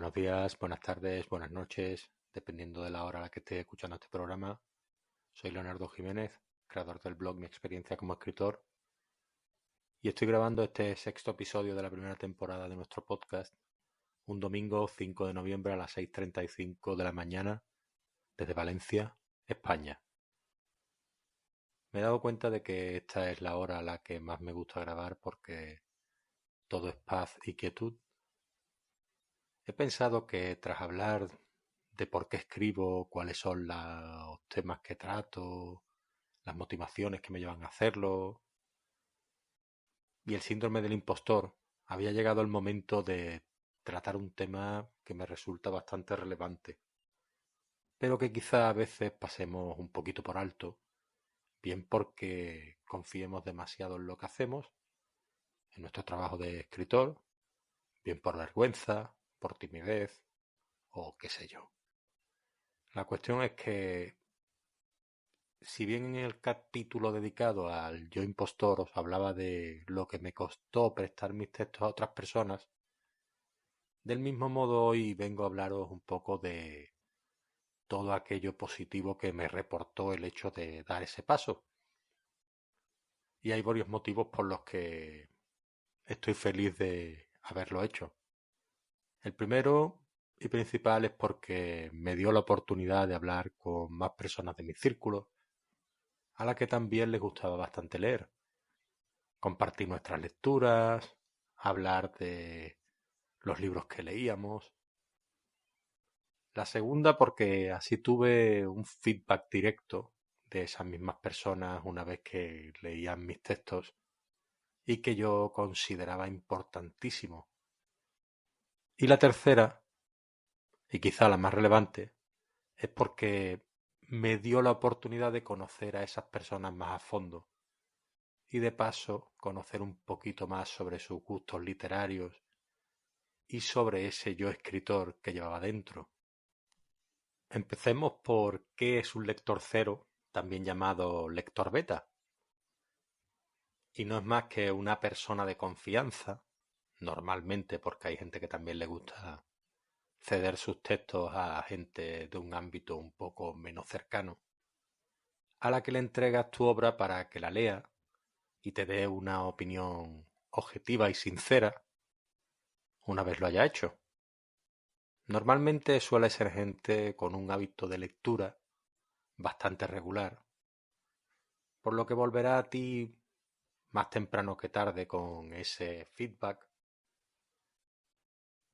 Buenos días, buenas tardes, buenas noches, dependiendo de la hora a la que esté escuchando este programa. Soy Leonardo Jiménez, creador del blog Mi Experiencia como Escritor, y estoy grabando este sexto episodio de la primera temporada de nuestro podcast un domingo 5 de noviembre a las 6:35 de la mañana desde Valencia, España. Me he dado cuenta de que esta es la hora a la que más me gusta grabar porque todo es paz y quietud. He pensado que tras hablar de por qué escribo, cuáles son los temas que trato, las motivaciones que me llevan a hacerlo y el síndrome del impostor, había llegado el momento de tratar un tema que me resulta bastante relevante, pero que quizá a veces pasemos un poquito por alto, bien porque confiemos demasiado en lo que hacemos, en nuestro trabajo de escritor, bien por vergüenza, por timidez o qué sé yo. La cuestión es que, si bien en el capítulo dedicado al yo impostor os hablaba de lo que me costó prestar mis textos a otras personas, del mismo modo hoy vengo a hablaros un poco de todo aquello positivo que me reportó el hecho de dar ese paso. Y hay varios motivos por los que estoy feliz de haberlo hecho. El primero y principal es porque me dio la oportunidad de hablar con más personas de mi círculo, a las que también les gustaba bastante leer. Compartir nuestras lecturas, hablar de los libros que leíamos. La segunda porque así tuve un feedback directo de esas mismas personas una vez que leían mis textos y que yo consideraba importantísimo. Y la tercera, y quizá la más relevante, es porque me dio la oportunidad de conocer a esas personas más a fondo y de paso conocer un poquito más sobre sus gustos literarios y sobre ese yo escritor que llevaba dentro. Empecemos por qué es un lector cero, también llamado lector beta. Y no es más que una persona de confianza, normalmente porque hay gente que también le gusta ceder sus textos a gente de un ámbito un poco menos cercano, a la que le entregas tu obra para que la lea y te dé una opinión objetiva y sincera una vez lo haya hecho. Normalmente suele ser gente con un hábito de lectura bastante regular, por lo que volverá a ti más temprano que tarde con ese feedback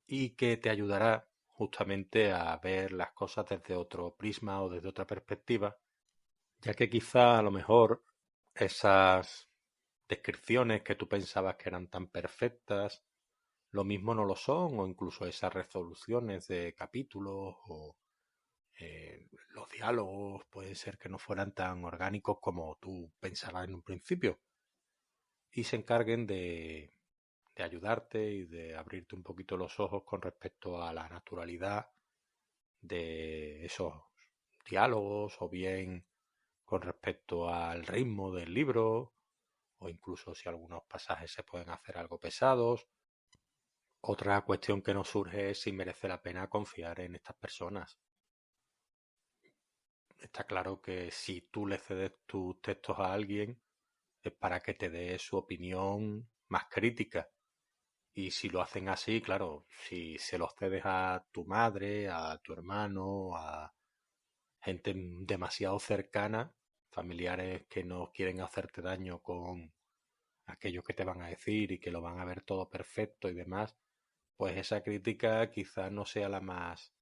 y que te ayudará justamente a ver las cosas desde otro prisma o desde otra perspectiva, ya que quizá a lo mejor esas descripciones que tú pensabas que eran tan perfectas, lo mismo no lo son, o incluso esas resoluciones de capítulos o los diálogos puede ser que no fueran tan orgánicos como tú pensabas en un principio y se encarguen de ayudarte y de abrirte un poquito los ojos con respecto a la naturalidad de esos diálogos o bien con respecto al ritmo del libro o incluso si algunos pasajes se pueden hacer algo pesados. Otra cuestión que nos surge es si merece la pena confiar en estas personas. Está claro que si tú le cedes tus textos a alguien es para que te dé su opinión más crítica. Y si lo hacen así, claro, si se los cedes a tu madre, a tu hermano, a gente demasiado cercana, familiares que no quieren hacerte daño con aquello que te van a decir y que lo van a ver todo perfecto y demás, pues esa crítica quizás no sea la más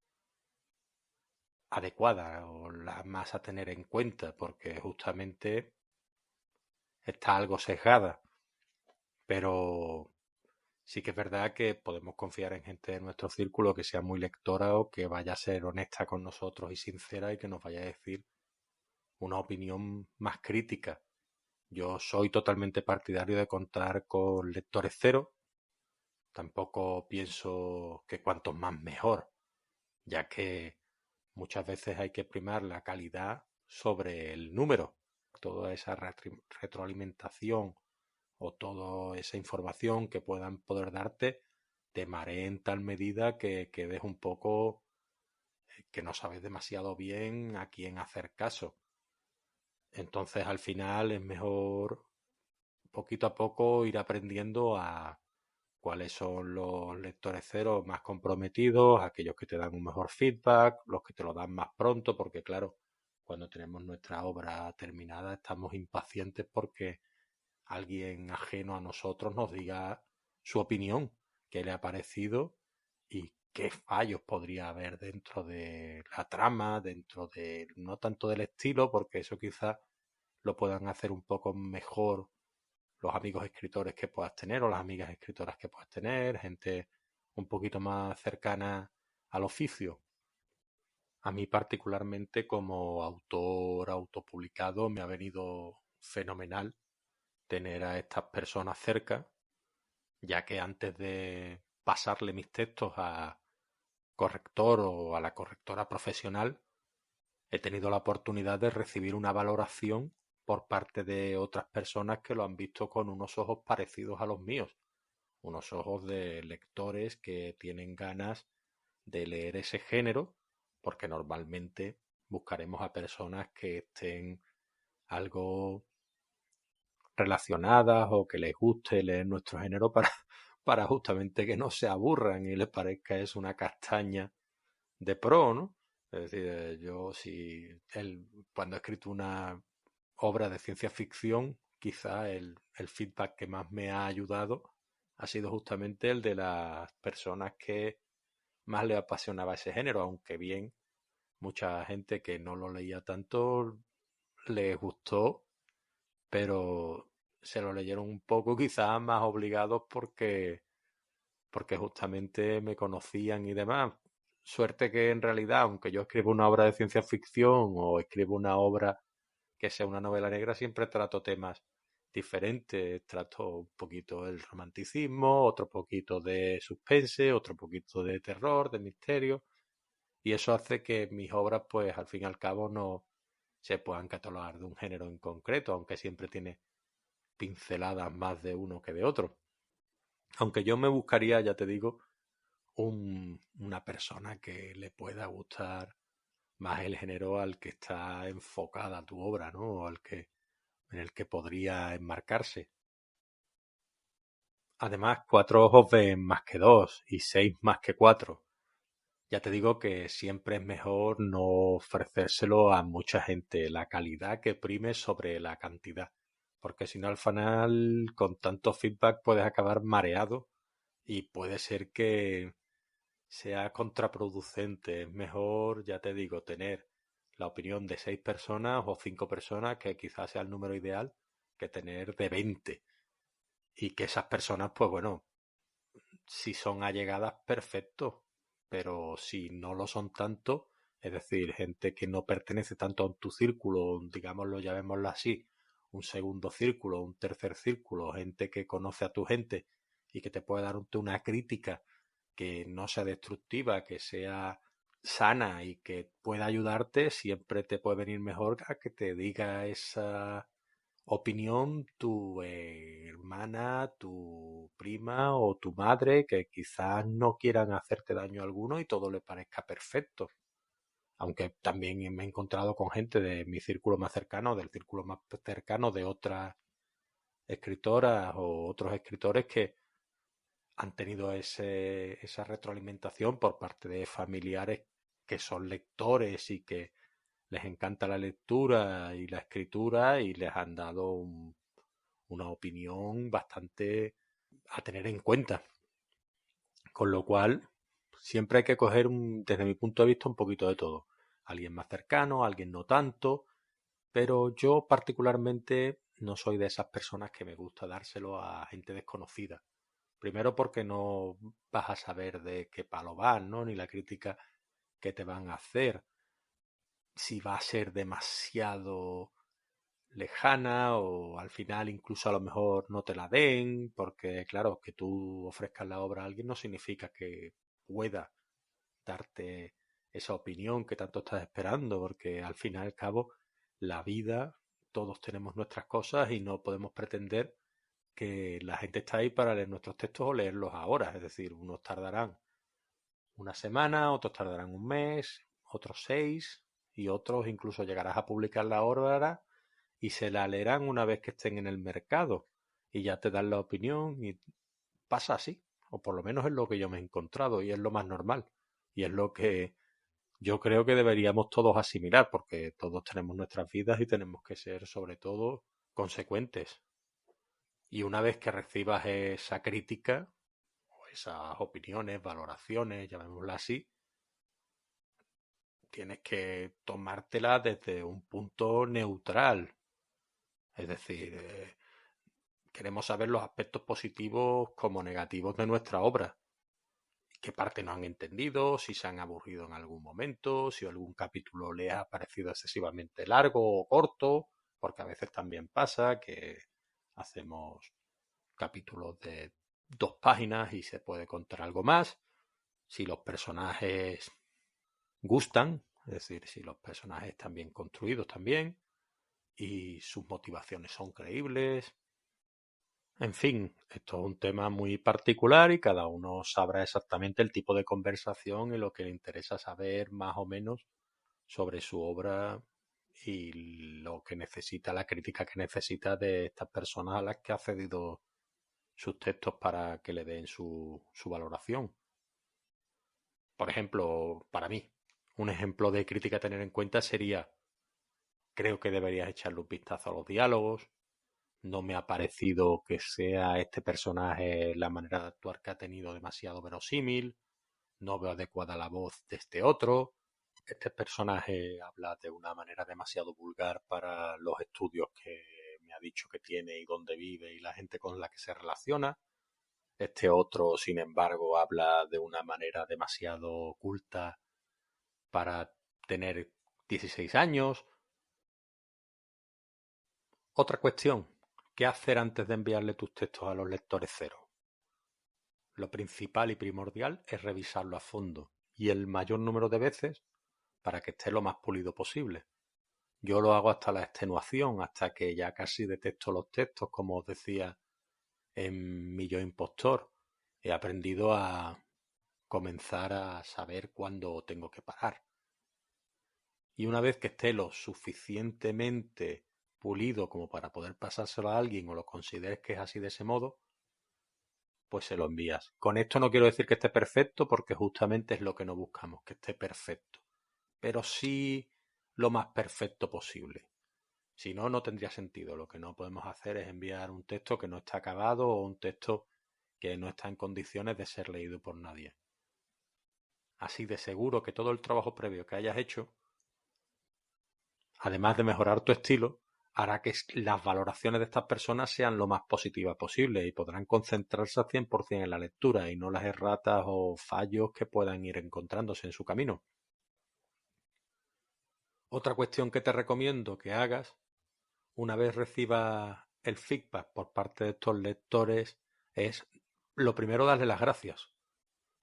adecuada o la más a tener en cuenta, porque justamente está algo sesgada. Pero sí que es verdad que podemos confiar en gente de nuestro círculo que sea muy lectora o que vaya a ser honesta con nosotros y sincera y que nos vaya a decir una opinión más crítica. Yo soy totalmente partidario de contar con lectores cero. Tampoco pienso que cuantos más mejor, ya que muchas veces hay que primar la calidad sobre el número. Toda esa retroalimentación o toda esa información que puedan poder darte te maree en tal medida que quedes un poco que no sabes demasiado bien a quién hacer caso. Entonces al final es mejor poquito a poco ir aprendiendo a cuáles son los lectores cero más comprometidos, aquellos que te dan un mejor feedback, los que te lo dan más pronto, porque claro, cuando tenemos nuestra obra terminada estamos impacientes porque alguien ajeno a nosotros nos diga su opinión, qué le ha parecido y qué fallos podría haber dentro de la trama, dentro de, no tanto del estilo, porque eso quizás lo puedan hacer un poco mejor los amigos escritores que puedas tener o las amigas escritoras que puedas tener, gente un poquito más cercana al oficio. A mí particularmente como autor autopublicado me ha venido fenomenal tener a estas personas cerca, ya que antes de pasarle mis textos a corrector o a la correctora profesional, he tenido la oportunidad de recibir una valoración por parte de otras personas que lo han visto con unos ojos parecidos a los míos, unos ojos de lectores que tienen ganas de leer ese género, porque normalmente buscaremos a personas que estén algo relacionadas o que les guste leer nuestro género para justamente que no se aburran y les parezca es una castaña de pro, ¿no? Es decir, yo si cuando he escrito una obra de ciencia ficción, quizá el feedback que más me ha ayudado ha sido justamente el de las personas que más les apasionaba ese género, aunque bien mucha gente que no lo leía tanto les gustó, pero se lo leyeron un poco quizás más obligados porque justamente me conocían y demás. Suerte que en realidad, aunque yo escribo una obra de ciencia ficción o escribo una obra que sea una novela negra, siempre trato temas diferentes. Trato un poquito el romanticismo, otro poquito de suspense, otro poquito de terror, de misterio. Y eso hace que mis obras, pues al fin y al cabo, no se puedan catalogar de un género en concreto, aunque siempre tiene pinceladas más de uno que de otro. Aunque yo me buscaría, ya te digo, una persona que le pueda gustar más el género al que está enfocada tu obra, ¿no? O en el que podría enmarcarse. Además, cuatro ojos ven más que dos y seis más que cuatro. Ya te digo que siempre es mejor no ofrecérselo a mucha gente, la calidad que prime sobre la cantidad, porque si no al final con tanto feedback puedes acabar mareado y puede ser que sea contraproducente. Es mejor, ya te digo, tener la opinión de 6 personas o 5 personas, que quizás sea el número ideal, que tener de 20. Y que esas personas, pues bueno, si son allegadas, perfecto, pero si no lo son tanto, es decir, gente que no pertenece tanto a tu círculo, digámoslo, llamémoslo así, un segundo círculo, un tercer círculo, gente que conoce a tu gente y que te puede dar una crítica que no sea destructiva, que sea sana y que pueda ayudarte, siempre te puede venir mejor a que te diga esa opinión tu hermana, tu prima o tu madre, que quizás no quieran hacerte daño alguno y todo le parezca perfecto. Aunque también me he encontrado con gente de mi círculo más cercano, del círculo más cercano de otras escritoras o otros escritores que han tenido esa retroalimentación por parte de familiares que son lectores y que les encanta la lectura y la escritura y les han dado una opinión bastante a tener en cuenta. Con lo cual, siempre hay que coger, desde mi punto de vista, un poquito de todo. Alguien más cercano, alguien no tanto, pero yo particularmente no soy de esas personas que me gusta dárselo a gente desconocida. Primero porque no vas a saber de qué palo van, ¿no? Ni la crítica que te van a hacer. Si va a ser demasiado lejana o al final incluso a lo mejor no te la den, porque claro, que tú ofrezcas la obra a alguien no significa que pueda darte esa opinión que tanto estás esperando, porque al fin y al cabo la vida, todos tenemos nuestras cosas y no podemos pretender que la gente está ahí para leer nuestros textos o leerlos ahora. Es decir, unos tardarán una semana, otros tardarán un mes, otros 6 y otros incluso llegarás a publicar la obra y se la leerán una vez que estén en el mercado y ya te dan la opinión y pasa así, o por lo menos es lo que yo me he encontrado y es lo más normal y es lo que yo creo que deberíamos todos asimilar porque todos tenemos nuestras vidas y tenemos que ser sobre todo consecuentes. Y una vez que recibas esa crítica o esas opiniones, valoraciones, llamémoslas así, tienes que tomártela desde un punto neutral. Es decir, queremos saber los aspectos positivos como negativos de nuestra obra. Qué parte no han entendido, si se han aburrido en algún momento, si algún capítulo les ha parecido excesivamente largo o corto, porque a veces también pasa que hacemos capítulos de 2 páginas y se puede contar algo más. Si los personajes gustan, es decir, si los personajes están bien construidos también y sus motivaciones son creíbles. En fin, esto es un tema muy particular y cada uno sabrá exactamente el tipo de conversación y lo que le interesa saber más o menos sobre su obra y lo que necesita, la crítica que necesita de estas personas a las que ha cedido sus textos para que le den su valoración. Por ejemplo, para mí, un ejemplo de crítica a tener en cuenta sería, creo que deberías echarle un vistazo a los diálogos, no me ha parecido que sea este personaje la manera de actuar que ha tenido demasiado verosímil, no veo adecuada la voz de este otro, este personaje habla de una manera demasiado vulgar para los estudios que me ha dicho que tiene y dónde vive y la gente con la que se relaciona. Este otro, sin embargo, habla de una manera demasiado culta para tener 16 años. Otra cuestión, ¿qué hacer antes de enviarle tus textos a los lectores cero? Lo principal y primordial es revisarlo a fondo y el mayor número de veces para que esté lo más pulido posible. Yo lo hago hasta la extenuación, hasta que ya casi detecto los textos, como os decía en mi yo impostor. He aprendido a comenzar a saber cuándo tengo que parar. Y una vez que esté lo suficientemente pulido como para poder pasárselo a alguien o lo consideres que es así de ese modo, pues se lo envías. Con esto no quiero decir que esté perfecto porque justamente es lo que no buscamos, que esté perfecto. Pero sí lo más perfecto posible. Si no, no tendría sentido. Lo que no podemos hacer es enviar un texto que no está acabado o un texto que no está en condiciones de ser leído por nadie. Así de seguro que todo el trabajo previo que hayas hecho, además de mejorar tu estilo, hará que las valoraciones de estas personas sean lo más positivas posible y podrán concentrarse al 100% en la lectura y no las erratas o fallos que puedan ir encontrándose en su camino. Otra cuestión que te recomiendo que hagas una vez recibas el feedback por parte de estos lectores es lo primero darle las gracias,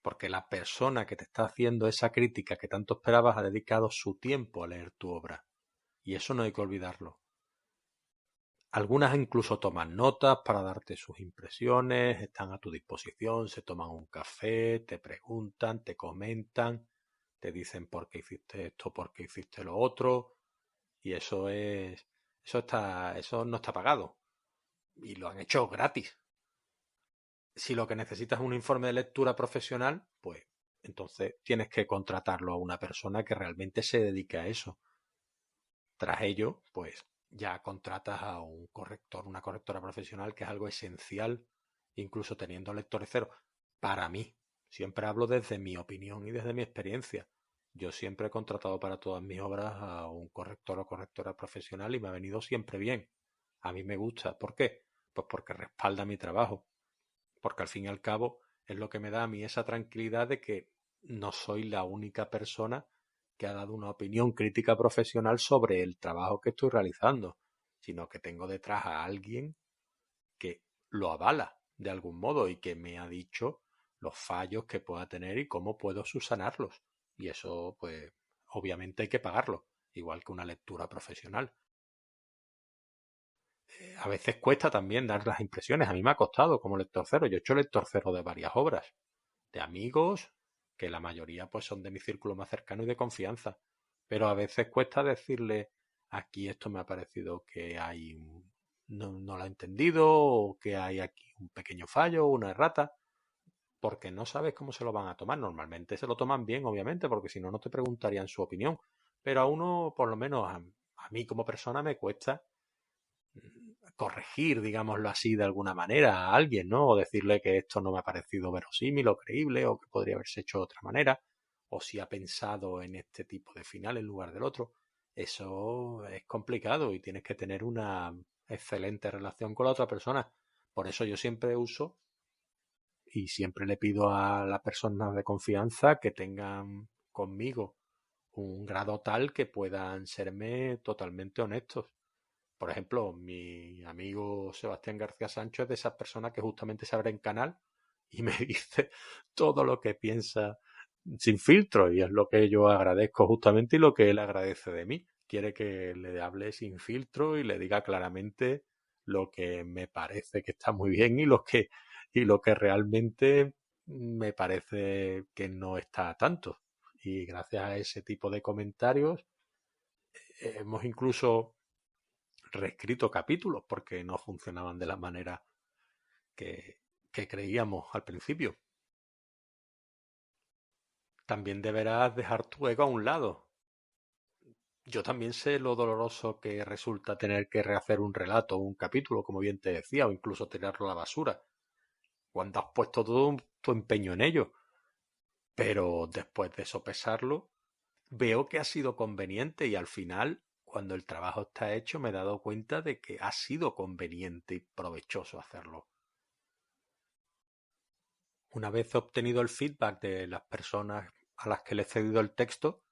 porque la persona que te está haciendo esa crítica que tanto esperabas ha dedicado su tiempo a leer tu obra y eso no hay que olvidarlo. Algunas incluso toman notas para darte sus impresiones, están a tu disposición, se toman un café, te preguntan, te comentan, te dicen por qué hiciste esto, por qué hiciste lo otro, y eso no está pagado. Y lo han hecho gratis. Si lo que necesitas es un informe de lectura profesional, pues entonces tienes que contratarlo a una persona que realmente se dedique a eso. Tras ello, pues ya contratas a un corrector, una correctora profesional, que es algo esencial, incluso teniendo lectores cero. Para mí, siempre hablo desde mi opinión y desde mi experiencia. Yo siempre he contratado para todas mis obras a un corrector o correctora profesional y me ha venido siempre bien. A mí me gusta. ¿Por qué? Pues porque respalda mi trabajo. Porque al fin y al cabo es lo que me da a mí esa tranquilidad de que no soy la única persona que ha dado una opinión crítica profesional sobre el trabajo que estoy realizando, sino que tengo detrás a alguien que lo avala de algún modo y que me ha dicho los fallos que pueda tener y cómo puedo subsanarlos. Y eso, pues, obviamente hay que pagarlo, igual que una lectura profesional. A veces cuesta también dar las impresiones. A mí me ha costado como lector cero. Yo he hecho lector cero de varias obras, de amigos, que la mayoría pues son de mi círculo más cercano y de confianza. Pero a veces cuesta decirle, aquí esto me ha parecido que no lo he entendido, o que hay aquí un pequeño fallo, una errata, porque no sabes cómo se lo van a tomar. Normalmente se lo toman bien, obviamente, porque si no, no te preguntarían su opinión. Pero a uno, por lo menos a mí como persona, me cuesta corregir, digámoslo así, de alguna manera a alguien, ¿no? O decirle que esto no me ha parecido verosímil o creíble o que podría haberse hecho de otra manera, o si ha pensado en este tipo de final en lugar del otro. Eso es complicado y tienes que tener una excelente relación con la otra persona. Por eso yo siempre uso y siempre le pido a las personas de confianza que tengan conmigo un grado tal que puedan serme totalmente honestos. Por ejemplo, mi amigo Sebastián García Sancho es de esas personas que justamente se abre en canal y me dice todo lo que piensa sin filtro, y es lo que yo agradezco justamente y lo que él agradece de mí. Quiere que le hable sin filtro y le diga claramente lo que me parece que está muy bien y lo que realmente me parece que no está tanto. Y gracias a ese tipo de comentarios hemos incluso reescrito capítulos porque no funcionaban de la manera que, que creíamos al principio. También deberás dejar tu ego a un lado. Yo también sé lo doloroso que resulta tener que rehacer un relato o un capítulo, como bien te decía, o incluso tirarlo a la basura, cuando has puesto todo tu empeño en ello. Pero después de sopesarlo, veo que ha sido conveniente y al final, cuando el trabajo está hecho, me he dado cuenta de que ha sido conveniente y provechoso hacerlo. Una vez obtenido el feedback de las personas a las que le he cedido el texto,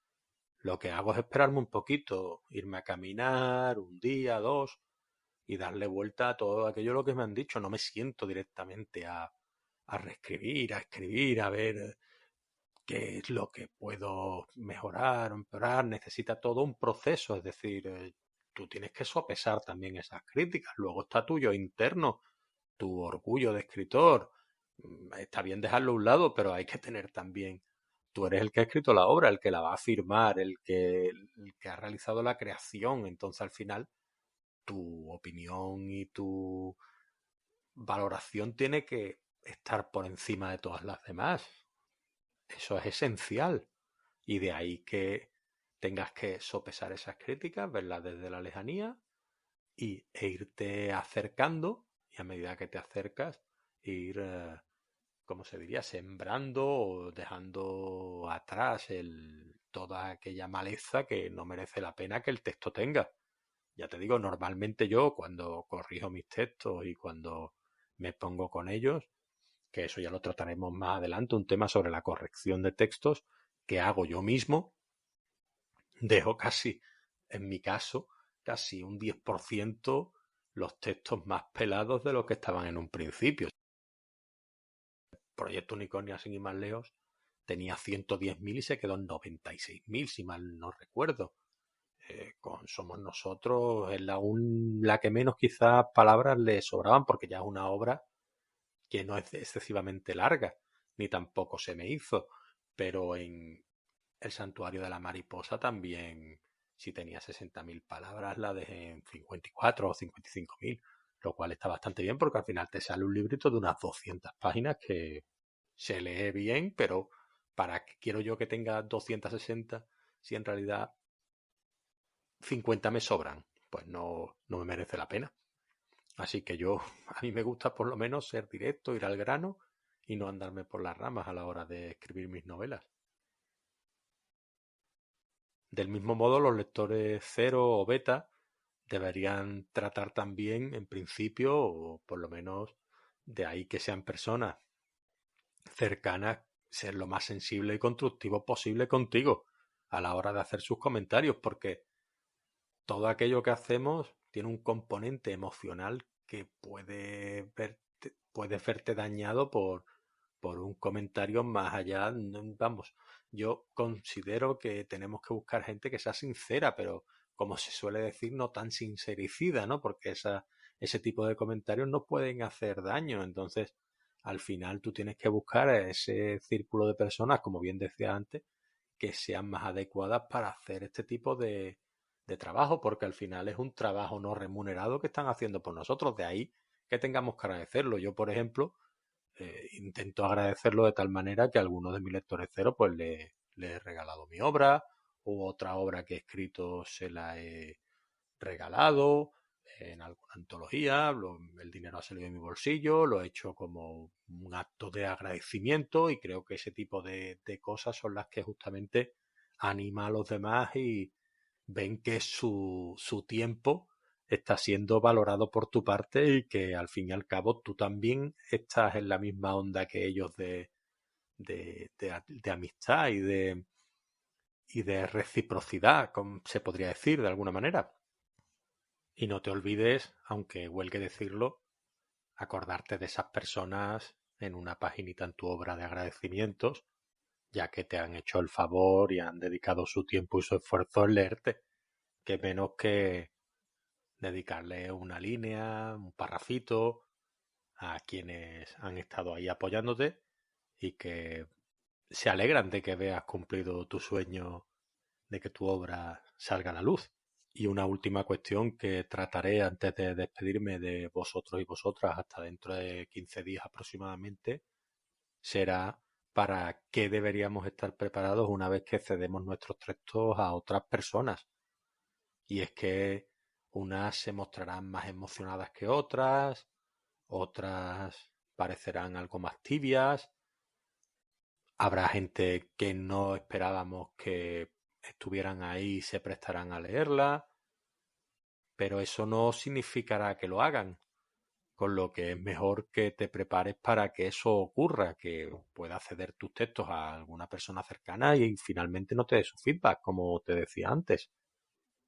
lo que hago es esperarme un poquito, irme a caminar un día, dos, y darle vuelta a todo aquello lo que me han dicho. No me siento directamente a reescribir, a escribir, a ver qué es lo que puedo mejorar o empeorar. Necesita todo un proceso, es decir, tú tienes que sopesar también esas críticas. Luego está tuyo interno, tu orgullo de escritor. Está bien dejarlo a un lado, pero hay que tener también, tú eres el que ha escrito la obra, el que la va a firmar, el que ha realizado la creación. Entonces, al final, tu opinión y tu valoración tiene que estar por encima de todas las demás. Eso es esencial. Y de ahí que tengas que sopesar esas críticas, verlas desde la lejanía e irte acercando, y a medida que te acercas, ir, ¿cómo se diría?, sembrando o dejando atrás toda aquella maleza que no merece la pena que el texto tenga. Ya te digo, normalmente yo cuando corrijo mis textos y cuando me pongo con ellos, que eso ya lo trataremos más adelante, un tema sobre la corrección de textos que hago yo mismo, dejo casi, en mi caso, casi un 10% los textos más pelados de lo que estaban en un principio. Proyecto Unicornio, sin ir más lejos, tenía 110.000 y se quedó en 96.000, si mal no recuerdo. Con Somos Nosotros es la que menos quizás palabras le sobraban, porque ya es una obra que no es excesivamente larga, ni tampoco se me hizo. Pero en El Santuario de la Mariposa también, si tenía 60.000 palabras, la dejé en 54 o 55.000, lo cual está bastante bien porque al final te sale un librito de unas 200 páginas que se lee bien, pero ¿para qué quiero yo que tenga 260 si en realidad 50 me sobran? Pues no, no me merece la pena. Así que a mí me gusta por lo menos ser directo, ir al grano y no andarme por las ramas a la hora de escribir mis novelas. Del mismo modo, los lectores cero o beta deberían tratar también, en principio, o por lo menos de ahí que sean personas cercanas, ser lo más sensible y constructivo posible contigo a la hora de hacer sus comentarios, porque todo aquello que hacemos tiene un componente emocional que puede verte dañado por un comentario más allá. Vamos, yo considero que tenemos que buscar gente que sea sincera, pero como se suele decir, no tan sincericida, ¿no? Porque ese tipo de comentarios no pueden hacer daño. Entonces, al final tú tienes que buscar ese círculo de personas, como bien decía antes, que sean más adecuadas para hacer este tipo de trabajo, porque al final es un trabajo no remunerado que están haciendo por nosotros. De ahí que tengamos que agradecerlo. Yo, por ejemplo, intento agradecerlo de tal manera que a algunos de mis lectores cero pues le he regalado mi obra, u otra obra que he escrito se la he regalado en alguna antología, el dinero ha salido de mi bolsillo, lo he hecho como un acto de agradecimiento y creo que ese tipo de cosas son las que justamente anima a los demás y ven que su tiempo está siendo valorado por tu parte y que al fin y al cabo tú también estás en la misma onda que ellos de amistad y de reciprocidad, como se podría decir de alguna manera. Y no te olvides, aunque huelgue decirlo, acordarte de esas personas en una paginita en tu obra de agradecimientos, ya que te han hecho el favor y han dedicado su tiempo y su esfuerzo en leerte. Que menos que dedicarle una línea, un parrafito a quienes han estado ahí apoyándote y que se alegran de que veas cumplido tu sueño de que tu obra salga a la luz. Y una última cuestión que trataré antes de despedirme de vosotros y vosotras hasta dentro de 15 días aproximadamente será para qué deberíamos estar preparados una vez que cedemos nuestros textos a otras personas. Y es que unas se mostrarán más emocionadas que otras parecerán algo más tibias, habrá gente que no esperábamos que estuvieran ahí y se prestarán a leerla, pero eso no significará que lo hagan, con lo que es mejor que te prepares para que eso ocurra, que pueda ceder tus textos a alguna persona cercana y finalmente no te dé su feedback, como te decía antes.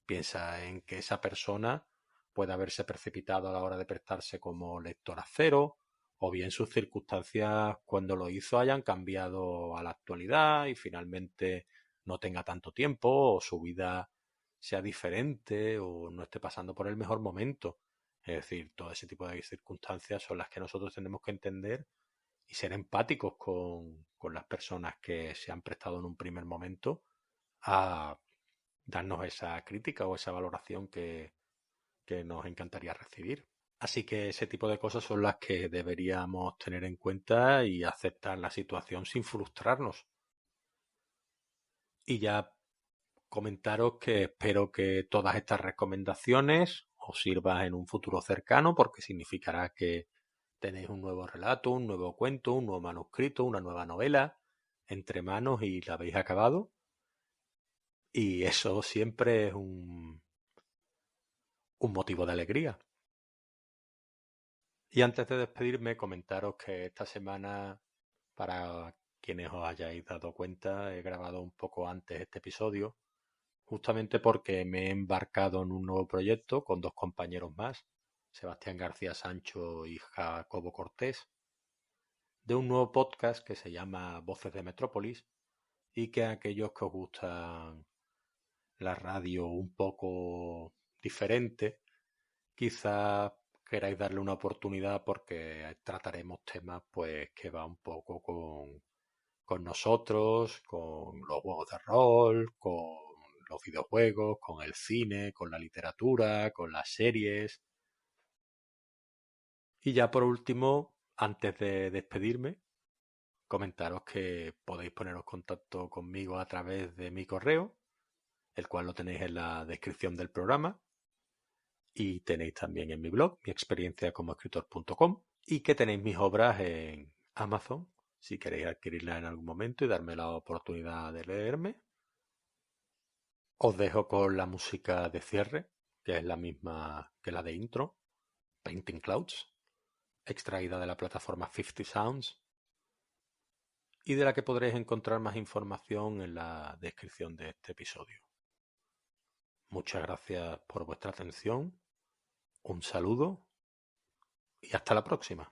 Piensa en que esa persona puede haberse precipitado a la hora de prestarse como lectora cero, o bien sus circunstancias cuando lo hizo hayan cambiado a la actualidad y finalmente no tenga tanto tiempo, o su vida sea diferente, o no esté pasando por el mejor momento. Es decir, todo ese tipo de circunstancias son las que nosotros tenemos que entender y ser empáticos con las personas que se han prestado en un primer momento a darnos esa crítica o esa valoración que nos encantaría recibir. Así que ese tipo de cosas son las que deberíamos tener en cuenta y aceptar la situación sin frustrarnos. Y ya comentaros que espero que todas estas recomendaciones os sirvan en un futuro cercano porque significará que tenéis un nuevo relato, un nuevo cuento, un nuevo manuscrito, una nueva novela entre manos y la habéis acabado. Y eso siempre es un motivo de alegría. Y antes de despedirme, comentaros que esta semana, para quienes os hayáis dado cuenta, he grabado un poco antes este episodio, justamente porque me he embarcado en un nuevo proyecto con dos compañeros más, Sebastián García Sancho y Jacobo Cortés, de un nuevo podcast que se llama Voces de Metrópolis y que a aquellos que os gustan la radio un poco diferente, quizá queráis darle una oportunidad porque trataremos temas pues que va un poco con nosotros, con los juegos de rol, con los videojuegos, con el cine, con la literatura, con las series. Y ya por último, antes de despedirme, comentaros que podéis poneros en contacto conmigo a través de mi correo, el cual lo tenéis en la descripción del programa, y tenéis también en mi blog, mi experiencia como escritor.com, y que tenéis mis obras en Amazon, si queréis adquirirlas en algún momento y darme la oportunidad de leerme. Os dejo con la música de cierre, que es la misma que la de intro, Painting Clouds, extraída de la plataforma 50 Sounds, y de la que podréis encontrar más información en la descripción de este episodio. Muchas gracias por vuestra atención, un saludo y hasta la próxima.